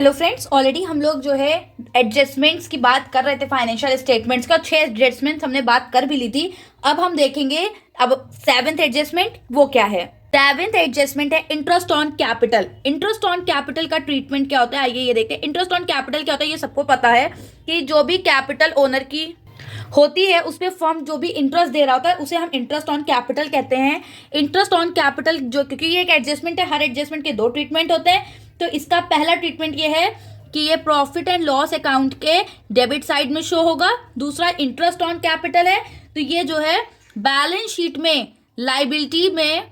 Hello friends, already हम लोग जो है एडजस्टमेंट्स की बात कर रहे थे फाइनेंशियल स्टेटमेंट्स का। 6 एडजस्टमेंट्स हमने बात कर भी ली थी। अब हम देखेंगे अब सेवेंथ एडजस्टमेंट वो क्या है। सेवेंथ एडजस्टमेंट है interest on capital. Interest on capital का ट्रीटमेंट क्या होता है, आइए ये देखते हैं। इंटरेस्ट ऑन कैपिटल क्या होता है, ये सबको पता है कि जो भी कैपिटल ओनर की होती है उस पर फर्म जो भी इंटरेस्ट दे रहा होता है उसे हम इंटरेस्ट ऑन कैपिटल कहते हैं। इंटरेस्ट ऑन कैपिटल जो, क्योंकि ये एक एडजस्टमेंट है, हर एडजस्टमेंट के 2 ट्रीटमेंट होते हैं। तो इसका पहला ट्रीटमेंट ये है कि ये प्रॉफिट एंड लॉस अकाउंट के डेबिट साइड में शो होगा। दूसरा इंटरेस्ट ऑन कैपिटल है, तो ये जो है बैलेंस शीट में लाइबिलिटी में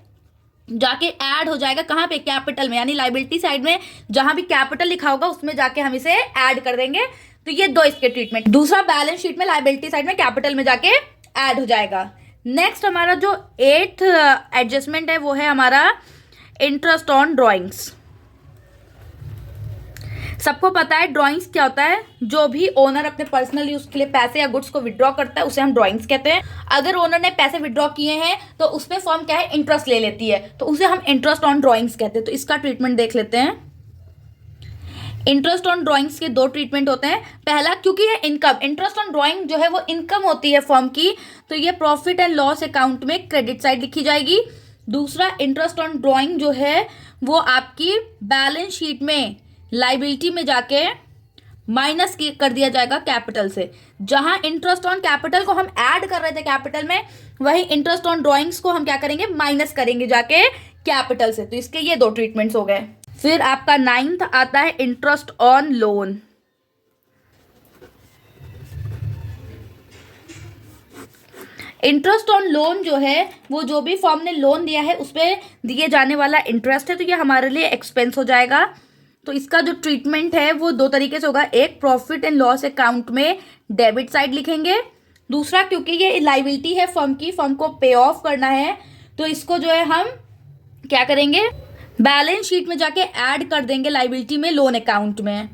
जाके ऐड हो जाएगा। कहाँ पे? कैपिटल में, यानी लाइबिलिटी साइड में जहां भी कैपिटल लिखा होगा उसमें जाके हम इसे ऐड कर देंगे। तो ये 2 इसके ट्रीटमेंट। दूसरा बैलेंस शीट में लाइबिलिटी साइड में कैपिटल में जाके ऐड हो जाएगा। नेक्स्ट हमारा जो 8th एडजस्टमेंट है वो है हमारा इंटरेस्ट ऑन ड्रॉइंग्स। सबको पता है ड्राइंग्स क्या होता है। जो भी ओनर अपने पर्सनल यूज के लिए पैसे या गुड्स को विड्रॉ करता है उसे हम ड्राइंग्स कहते हैं। अगर ओनर ने पैसे विड्रॉ किए हैं तो उसमें फर्म क्या है, इंटरेस्ट ले लेती है, तो उसे हम इंटरेस्ट ऑन ड्राइंग्स कहते हैं। तो इसका ट्रीटमेंट देख लेते हैं। इंटरेस्ट ऑन ड्राइंग्स के 2 ट्रीटमेंट होते हैं। पहला, क्योंकि ये इनकम, इंटरेस्ट ऑन ड्राइंग जो है वो इनकम होती है फर्म की, तो ये प्रॉफिट एंड लॉस अकाउंट में क्रेडिट साइड लिखी जाएगी। दूसरा, इंटरेस्ट ऑन ड्राइंग जो है वो आपकी बैलेंस शीट में लाइबिलिटी में जाके माइनस कर दिया जाएगा कैपिटल से। जहां इंटरेस्ट ऑन कैपिटल को हम ऐड कर रहे थे कैपिटल में, वही इंटरेस्ट ऑन ड्राइंग्स को हम क्या करेंगे, माइनस करेंगे जाके कैपिटल से। तो इसके ये 2 ट्रीटमेंट्स हो गए। फिर आपका 9th आता है interest on loan. Interest on loan जो है वो जो भी फर्म ने लोन दिया है उस पर दिए जाने वाला इंटरेस्ट है, तो ये हमारे लिए एक्सपेंस हो जाएगा। तो इसका जो ट्रीटमेंट है वो 2 तरीके से होगा। एक, प्रॉफिट एंड लॉस अकाउंट में डेबिट साइड लिखेंगे। दूसरा, क्योंकि ये लाइबिलिटी है फर्म की, फर्म को पे ऑफ करना है, तो इसको जो है हम क्या करेंगे, बैलेंस शीट में जाके ऐड कर देंगे लाइबिलिटी में, लोन अकाउंट में।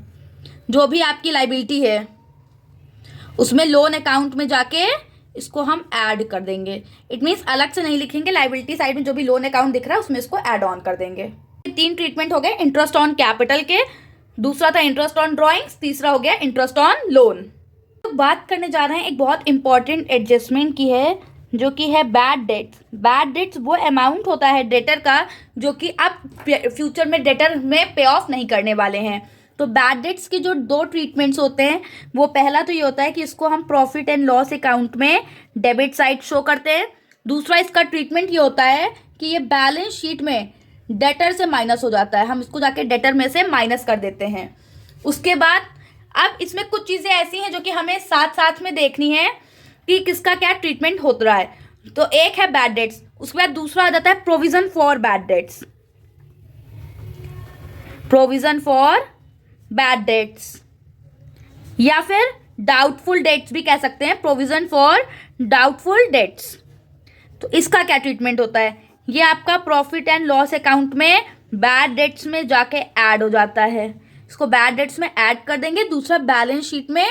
जो भी आपकी लाइबिलिटी है उसमें लोन अकाउंट में जाके इसको हम ऐड कर देंगे। इट मीन्स अलग से नहीं लिखेंगे, लाइबिलिटी साइड में जो भी लोन अकाउंट दिख रहा है उसमें इसको ऐड ऑन कर देंगे। 3 ट्रीटमेंट हो गए इंटरेस्ट ऑन कैपिटल के। दूसरा था इंटरेस्ट ऑन ड्रॉइंग्स, तीसरा हो गया इंटरेस्ट ऑन लोन। तो बात करने जा रहे हैं एक बहुत इंपॉर्टेंट एडजस्टमेंट की है, जो कि है बैड डेट्स। बैड डेट्स वो अमाउंट होता है डेटर का जो कि आप फ्यूचर में डेटर में पे ऑफ नहीं करने वाले हैं। तो बैड डेट्स के जो 2 ट्रीटमेंट्स होते हैं, वो पहला तो ये होता है कि इसको हम प्रॉफिट एंड लॉस अकाउंट में डेबिट साइड शो करते हैं। दूसरा इसका ट्रीटमेंट ये होता है कि ये बैलेंस शीट में डेटर से माइनस हो जाता है, हम इसको जाके डेटर में से माइनस कर देते हैं। उसके बाद अब इसमें कुछ चीज़ें ऐसी हैं जो कि हमें साथ साथ में देखनी है कि किसका क्या ट्रीटमेंट हो रहा है। तो एक है बैड डेट्स, उसके बाद दूसरा आ जाता है provision for bad debts. Provision for bad debts या फिर डाउटफुल डेट्स भी कह सकते हैं, प्रोविजन फॉर डाउटफुल डेट्स। तो इसका क्या ट्रीटमेंट होता है, ये आपका प्रॉफिट एंड लॉस अकाउंट में बैड डेट्स में जाके ऐड हो जाता है। इसको बैड डेट्स में ऐड कर देंगे। दूसरा, बैलेंस शीट में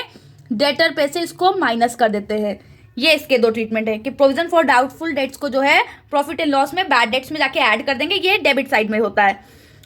डेटर पे से इसको माइनस कर देते हैं। ये इसके 2 ट्रीटमेंट है कि प्रोविजन फॉर डाउटफुल डेट्स को जो है प्रॉफिट एंड लॉस में बैड डेट्स में जाके ऐड कर देंगे, ये डेबिट साइड में होता है।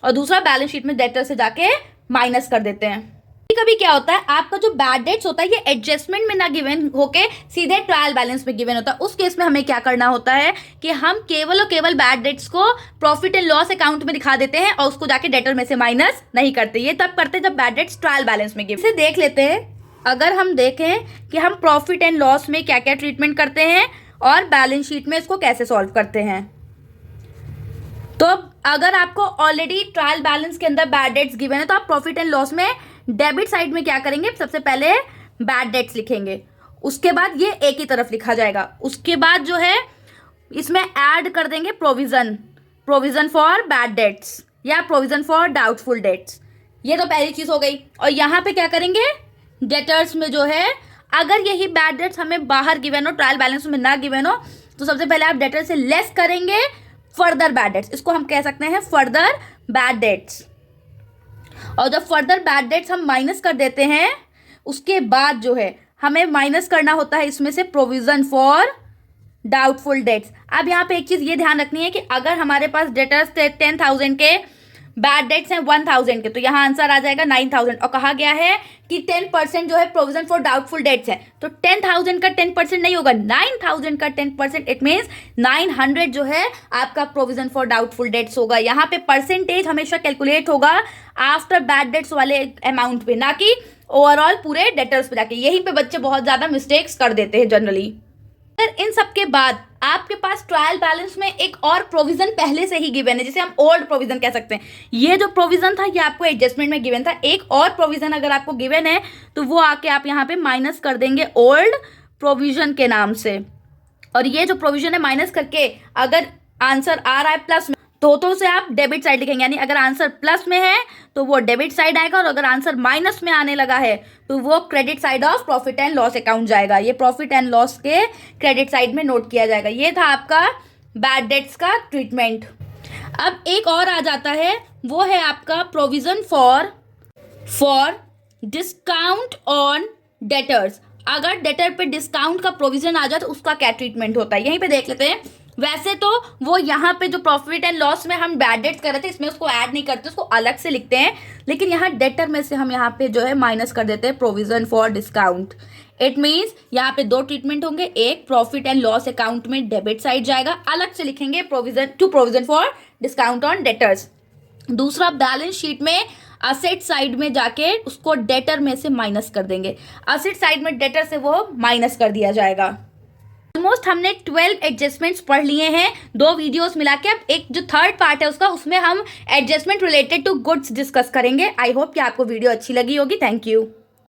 और दूसरा, बैलेंस शीट में डेटर से जाके माइनस कर देते हैं। कभी क्या होता है, आपका जो बैड डेट्स होता है ये एडजस्टमेंट में ना गिवन होके सीधे ट्रायल बैलेंस में गिवन होता है। उस केस में हमें क्या करना होता है कि हम केवल और केवल बैड डेट्स को प्रॉफिट एंड लॉस अकाउंट में दिखा देते हैं और उसको जाके डेटर में से माइनस नहीं करते। ये तब करते हैं जब बैड डेट्स ट्रायल बैलेंस में गिवन। इसे देख लेते हैं। अगर हम देखें कि हम प्रॉफिट एंड लॉस में क्या क्या ट्रीटमेंट करते हैं और बैलेंस शीट में इसको कैसे सॉल्व करते हैं, तो अगर आपको ऑलरेडी ट्रायल बैलेंस के अंदर बैड डेट्स गिवन है तो आप प्रॉफिट एंड लॉस में डेबिट साइड में क्या करेंगे, सबसे पहले बैड डेट्स लिखेंगे। उसके बाद ये एक ही तरफ लिखा जाएगा। उसके बाद जो है इसमें ऐड कर देंगे प्रोविजन फॉर बैड डेट्स या प्रोविजन फॉर डाउटफुल डेट्स। ये तो पहली चीज हो गई। और यहाँ पे क्या करेंगे, डेटर्स में जो है अगर यही बैड डेट्स हमें बाहर गिवन हो, ट्रायल बैलेंस में ना गिवन हो, तो सबसे पहले आप डेटर से लेस करेंगे फर्दर बैड डेट्स। इसको हम कह सकते हैं फर्दर बैड डेट्स। और जब फर्दर बैड डेट्स हम माइनस कर देते हैं, उसके बाद जो है हमें माइनस करना होता है इसमें से प्रोविजन फॉर डाउटफुल डेट्स। अब यहाँ पे एक चीज ये ध्यान रखनी है कि अगर हमारे पास डेटर्स थे 10,000 के, बैड डेट्स हैं 1000 के, तो यहाँ आंसर आ जाएगा 9000। और कहा गया है कि 10% जो है प्रोविजन फॉर डाउटफुल डेट्स है, तो 10,000 का 10% नहीं होगा, 9,000 का 10%, इट मीन्स 900 जो है आपका प्रोविजन फॉर डाउटफुल डेट्स होगा। यहाँ पे परसेंटेज हमेशा कैलकुलेट होगा आफ्टर बैड डेट्स वाले अमाउंट पे, ना कि ओवरऑल पूरे डेटर्स पे जाके। यहीं पे बच्चे बहुत ज्यादा मिस्टेक्स कर देते हैं जनरली। इन सब के बाद आपके पास ट्रायल बैलेंस में एक और प्रोविजन पहले से ही गिवन है, जिसे हम ओल्ड प्रोविजन कह सकते हैं। ये जो प्रोविजन था ये आपको एडजस्टमेंट में गिवन था। एक और प्रोविजन अगर आपको गिवन है तो वो आके आप यहाँ पे माइनस कर देंगे ओल्ड प्रोविजन के नाम से। और ये जो प्रोविजन है माइनस करके अगर आंसर आ रहा है प्लस में तो से आप डेबिट साइड लिखेंगे, यानी अगर आंसर प्लस में है तो वो डेबिट साइड आएगा, और अगर आंसर माइनस में आने लगा है तो वो credit side of profit and loss account जाएगा। ये प्रॉफिट एंड लॉस के क्रेडिट साइड में नोट किया जाएगा। ये था आपका बैड डेट्स का ट्रीटमेंट। अब एक और आ जाता है, वो है आपका provision for discount on debtors. अगर डेटर पे डिस्काउंट का प्रोविजन आ जाए तो उसका क्या ट्रीटमेंट होता है, यहीं पे देख लेते हैं। वैसे तो वो यहाँ पे जो प्रॉफिट एंड लॉस में हम बैड डेट्स कर रहे थे, इसमें उसको ऐड नहीं करते, उसको अलग से लिखते हैं। लेकिन यहाँ डेटर में से हम यहाँ पे जो है माइनस कर देते हैं provision for discount. It means यहाँ पे दो ट्रीटमेंट होंगे, एक प्रॉफिट एंड लॉस अकाउंट में डेबिट साइड जाएगा, अलग से लिखेंगे provision for discount on debtors. दूसरा बैलेंस शीट में असेट साइड में जाके उसको डेटर में से माइनस कर देंगे, असेट साइड में डेटर से वो माइनस कर दिया जाएगा। ऑलमोस्ट हमने 12 एडजस्टमेंट्स पढ़ लिए हैं, 2 वीडियोस मिला के। अब एक जो थर्ड पार्ट है उसका, उसमें हम adjustment related to goods discuss करेंगे। आई होप कि आपको वीडियो अच्छी लगी होगी। Thank you.